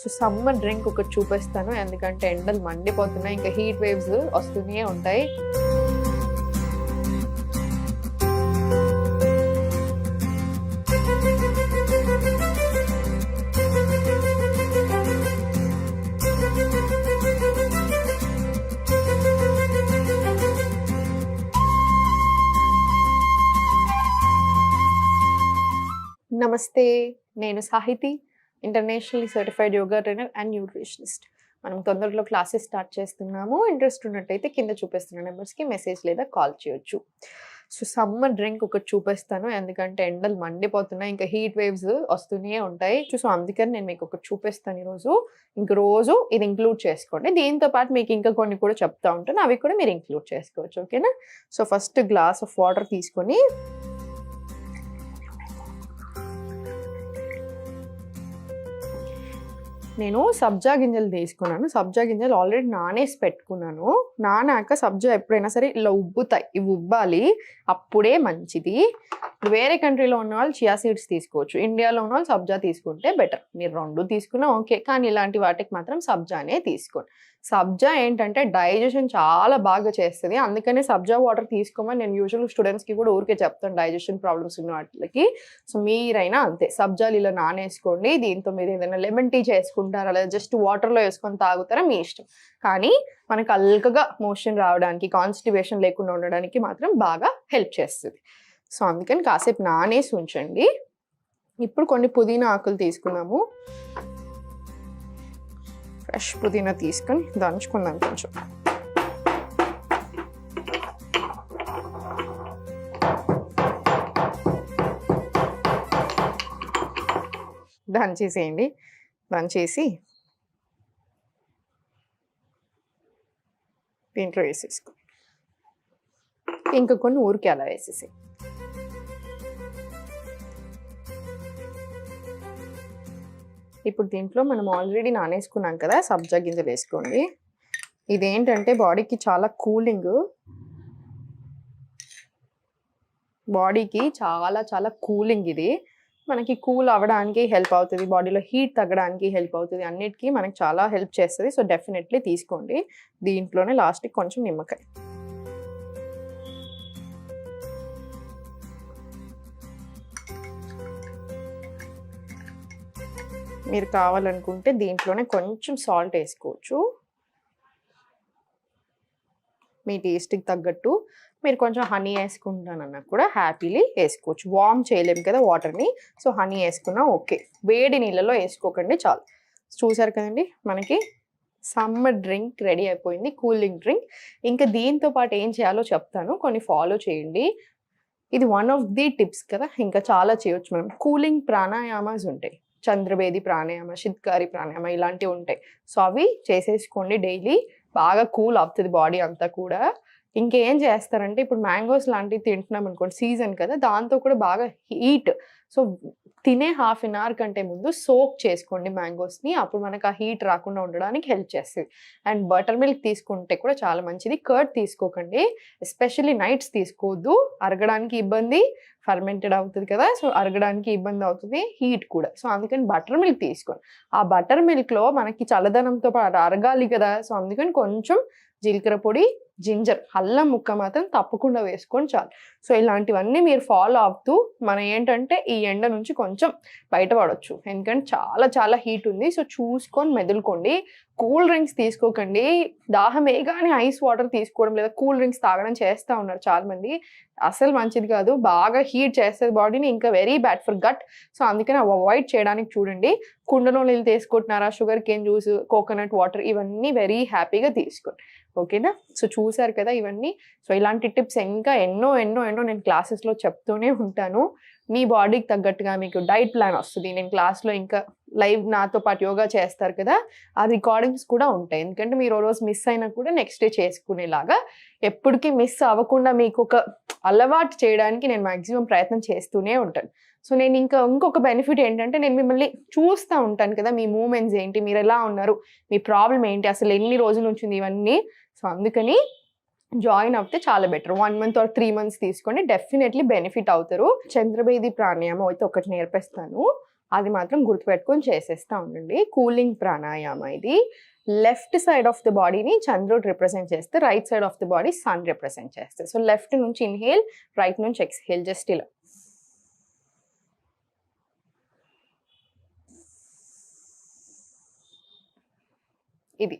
So summer drink ఒకటి చూపిస్తాను, ఎందుకంటే ఎండలు మండిపోతున్నాయి, ఇంకా హీట్ వేవ్స్ వస్తూనే ఉంటాయి. నమస్తే, నేను Sahithi, internationally certified yoga trainer and nutritionist. మనం తొందరలో క్లాసెస్ స్టార్ట్ చేస్తున్నాము. ఇంట్రెస్ట్ ఉన్నట్టయితే కింద చూపిస్తున్న నెంబర్స్కి మెసేజ్ లేదా కాల్ చేయొచ్చు. సో సమ్మర్ డ్రింక్ ఒకటి చూపిస్తాను, ఎందుకంటే ఎండలు మండిపోతున్నాయి, ఇంకా హీట్ వేవ్స్ వస్తూనే ఉంటాయి. సో అందుకని నేను మీకు ఒకటి చూపిస్తాను ఈరోజు. ఇంక రోజు ఇది ఇంక్లూడ్ చేసుకోండి. దీంతో పాటు మీకు ఇంకా కొన్ని కూడా చెప్తా ఉంటాను, అవి కూడా మీరు ఇంక్లూడ్ చేసుకోవచ్చు. ఓకేనా? So first glass of water తీసుకొని నేను సబ్జా గింజలు తీసుకున్నాను. సబ్జా గింజలు ఆల్రెడీ నానేసి పెట్టుకున్నాను. నానాక సబ్జా ఎప్పుడైనా సరే ఇలా ఉబ్బుతాయి, ఇవి ఉబ్బాలి, అప్పుడే మంచిది. ఇప్పుడు వేరే కంట్రీలో ఉన్న వాళ్ళు చియా సీడ్స్ తీసుకోవచ్చు, ఇండియాలో ఉన్న వాళ్ళు సబ్జా తీసుకుంటే బెటర్. మీరు రెండు తీసుకున్నా ఓకే, కానీ ఇలాంటి వాటికి మాత్రం సబ్జానే తీసుకోండి. సబ్జా ఏంటంటే డైజెషన్ చాలా బాగా చేస్తుంది, అందుకనే సబ్జా వాటర్ తీసుకోమని నేను యూజువల్ స్టూడెంట్స్కి కూడా ఊరికే చెప్తాను, డైజెషన్ ప్రాబ్లమ్స్ ఉన్న వాటికి. సో మీరైనా అంతే, సబ్జాలు ఇలా నానేసుకోండి. దీంతో మీరు ఏదైనా లెమన్ టీ చేసుకుంటారా, లేదా జస్ట్ వాటర్లో వేసుకొని తాగుతారా మీ ఇష్టం. కానీ మనకు అల్కగా మోషన్ రావడానికి, కాన్స్టిపేషన్ లేకుండా ఉండడానికి మాత్రం బాగా హెల్ప్ చేస్తుంది. సో అందుకని కాసేపు నానేసి ఉంచండి. ఇప్పుడు కొన్ని పుదీనా ఆకులు తీసుకున్నాము. ఫ్రెష్ పుదీనా తీసుకొని దంచుకుందాం కొంచెం. దంచేసేయండి. దంచేసి దీంట్లో వేసేసుకో. ఇంకా కొన్ని ఊరికి అలా వేసేసి ఇప్పుడు దీంట్లో మనం ఆల్రెడీ నానేసుకున్నాం కదా సబ్జా గింజలు వేసుకోండి. ఇదేంటంటే బాడీకి చాలా కూలింగ్, బాడీకి చాలా చాలా కూలింగ్. ఇది మనకి కూల్ అవ్వడానికి హెల్ప్ అవుతుంది, బాడీలో హీట్ తగ్గడానికి హెల్ప్ అవుతుంది, అన్నిటికీ మనకి చాలా హెల్ప్ చేస్తుంది. సో డెఫినెట్లీ తీసుకోండి. దీంట్లోనే లాస్ట్కి కొంచెం నిమ్మకాయ. మీరు కావాలనుకుంటే దీంట్లోనే కొంచెం సాల్ట్ వేసుకోవచ్చు, మీ టేస్ట్కి తగ్గట్టు. మీరు కొంచెం హనీ వేసుకుంటానన్నా కూడా హ్యాపీలీ వేసుకోవచ్చు. వార్మ్ చేయలేము కదా వాటర్ని, సో హనీ వేసుకున్నా ఓకే. వేడి నీళ్ళలో వేసుకోకండి చాలు. చూసారు కదండి, మనకి సమ్మర్ డ్రింక్ రెడీ అయిపోయింది, కూలింగ్ డ్రింక్. ఇంకా దీంతో పాటు ఏం చేయాలో చెప్తాను, కొన్ని ఫాలో చేయండి. ఇది వన్ ఆఫ్ ది టిప్స్ కదా, ఇంకా చాలా చేయొచ్చు మనం. కూలింగ్ ప్రాణాయామాస్ ఉంటాయి, చంద్రవేది ప్రాణాయామ, శిత్కారి ప్రాణాయామ, ఇలాంటివి ఉంటాయి. సో అవి చేసేసుకోండి డైలీ, బాగా కూల్ అవుతుంది బాడీ అంతా కూడా. ఇంకేం చేస్తారంటే ఇప్పుడు మ్యాంగోస్ లాంటివి తింటున్నాం అనుకోండి, సీజన్ కదా, దాంతో కూడా బాగా హీట్. సో తినే హాఫ్ అన్ అవర్ కంటే ముందు సోక్ చేసుకోండి మ్యాంగోస్ని, అప్పుడు మనకు ఆ హీట్ రాకుండా ఉండడానికి హెల్ప్ చేస్తుంది. అండ్ బటర్ మిల్క్ తీసుకుంటే కూడా చాలా మంచిది. కర్డ్ తీసుకోకండి, ఎస్పెషల్లీ నైట్స్ తీసుకోవద్దు, అరగడానికి ఇబ్బంది, ఫర్మెంటెడ్ అవుతుంది కదా, సో అరగడానికి ఇబ్బంది అవుతుంది, హీట్ కూడా. సో అందుకని బటర్ మిల్క్ తీసుకోండి. ఆ బటర్ మిల్క్లో మనకి చల్లదనంతో పాటు అరగాలి కదా, సో అందుకని కొంచెం జీలకర్ర పొడి, జింజర్, అల్లం ముక్క మాత్రం తప్పకుండా వేసుకొని చాలు. సో ఇలాంటివన్నీ మీరు ఫాలో అవుతూ మనం ఏంటంటే ఈ ఎండ నుంచి కొంచెం బయటపడవచ్చు, ఎందుకంటే చాలా చాలా హీట్ ఉంది. సో చూసుకొని మెదులుకోండి. కూల్ డ్రింక్స్ తీసుకోకండి. దాహం వేయగానే ఐస్ వాటర్ తీసుకోవడం లేదా కూల్ డ్రింక్స్ తాగడం చేస్తూ ఉన్నారు చాలామంది. అసలు మంచిది కాదు, బాగా హీట్ చేస్తుంది బాడీని, ఇంకా very bad for gut. So అందుకని అవాయిడ్ చేయడానికి చూడండి. కుండలో నీళ్ళు తీసుకుంటున్నారా, sugar cane juice, coconut water, ఇవన్నీ వెరీ హ్యాపీగా తీసుకోండి. ఓకేనా? సో చూసారు కదా ఇవన్నీ. సో ఇలాంటి టిప్స్ ఇంకా ఎన్నో ఎన్నో ఎన్నో నేను క్లాసెస్లో చెప్తూనే ఉంటాను. మీ బాడీకి తగ్గట్టుగా మీకు డైట్ ప్లాన్ వస్తుంది. నేను క్లాస్లో ఇంకా లైవ్ నాతో పాటు యోగా చేస్తారు కదా, ఆ రికార్డింగ్స్ కూడా ఉంటాయి. ఎందుకంటే మీరు రోజు మిస్ అయినా కూడా నెక్స్ట్ డే చేసుకునేలాగా, ఎప్పటికీ మిస్ అవ్వకుండా మీకు ఒక అలవాటు చేయడానికి నేను మ్యాక్సిమం ప్రయత్నం చేస్తూనే ఉంటాను. సో నేను ఇంకొక బెనిఫిట్ ఏంటంటే, నేను మిమ్మల్ని చూస్తూ ఉంటాను కదా, మీ మూమెంట్స్ ఏంటి, మీరు ఎలా ఉన్నారు, మీ ప్రాబ్లం ఏంటి, అసలు ఎన్ని రోజుల నుంచి ఉంది ఇవన్నీ. సో అందుకని జాయిన్ అవుతే చాలా బెటర్. 1 month or 3 months తీసుకోండి, డెఫినెట్లీ బెనిఫిట్ అవుతారు. చంద్రవేది ప్రాణాయామం అయితే ఒకటి నేర్పిస్తాను, అది మాత్రం గుర్తుపెట్టుకొని చేసేస్తా ఉండండి. కూలింగ్ ప్రాణాయామ ఇది. లెఫ్ట్ సైడ్ ఆఫ్ ద బాడీని చంద్రుడు రిప్రజెంట్ చేస్తే, right side of the body sun represent చేస్తే. సో లెఫ్ట్ నుంచి ఇన్హేల్, రైట్ నుంచి ఎక్స్హేల్, జస్ట్ ఇలా. ఇది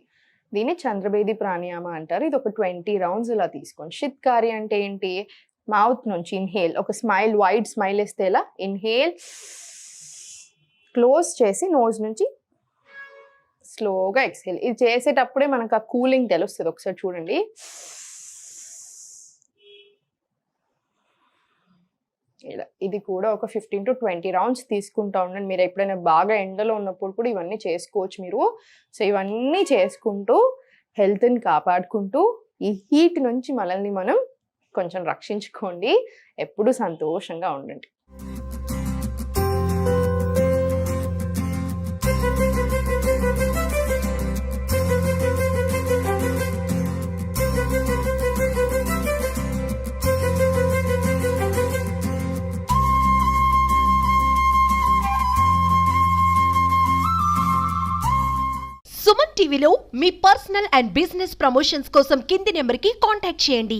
దీన్ని చంద్రభేది ప్రాణాయామ అంటారు. ఇది ఒక 20 రౌండ్స్ ఇలా తీసుకోండి. షిత్కారి అంటే ఏంటి? మౌత్ నుంచి ఇన్హేల్, ఒక స్మైల్, వైడ్ స్మైల్ వేస్తే ఇలా ఇన్హేల్, క్లోజ్ చేసి నోజ్ నుంచి స్లోగా ఎక్స్హేల్. ఇది చేసేటప్పుడే మనకు ఆ కూలింగ్ తెలుస్తుంది. ఒకసారి చూడండి. ఇలా ఇది కూడా ఒక 15 to 20 రౌండ్స్ తీసుకుంటా ఉండండి. మీరు ఎప్పుడైనా బాగా ఎండలో ఉన్నప్పుడు కూడా ఇవన్నీ చేసుకోవచ్చు మీరు. సో ఇవన్నీ చేసుకుంటూ హెల్త్ని కాపాడుకుంటూ ఈ హీట్ నుంచి మనల్ని మనం కొంచెం రక్షించుకోండి. ఎప్పుడూ సంతోషంగా ఉండండి. సుమన్ టీవీలో మీ పర్సనల్ అండ్ బిజినెస్ ప్రమోషన్స్ కోసం కింది నెంబర్కి కాంటాక్ట్ చేయండి.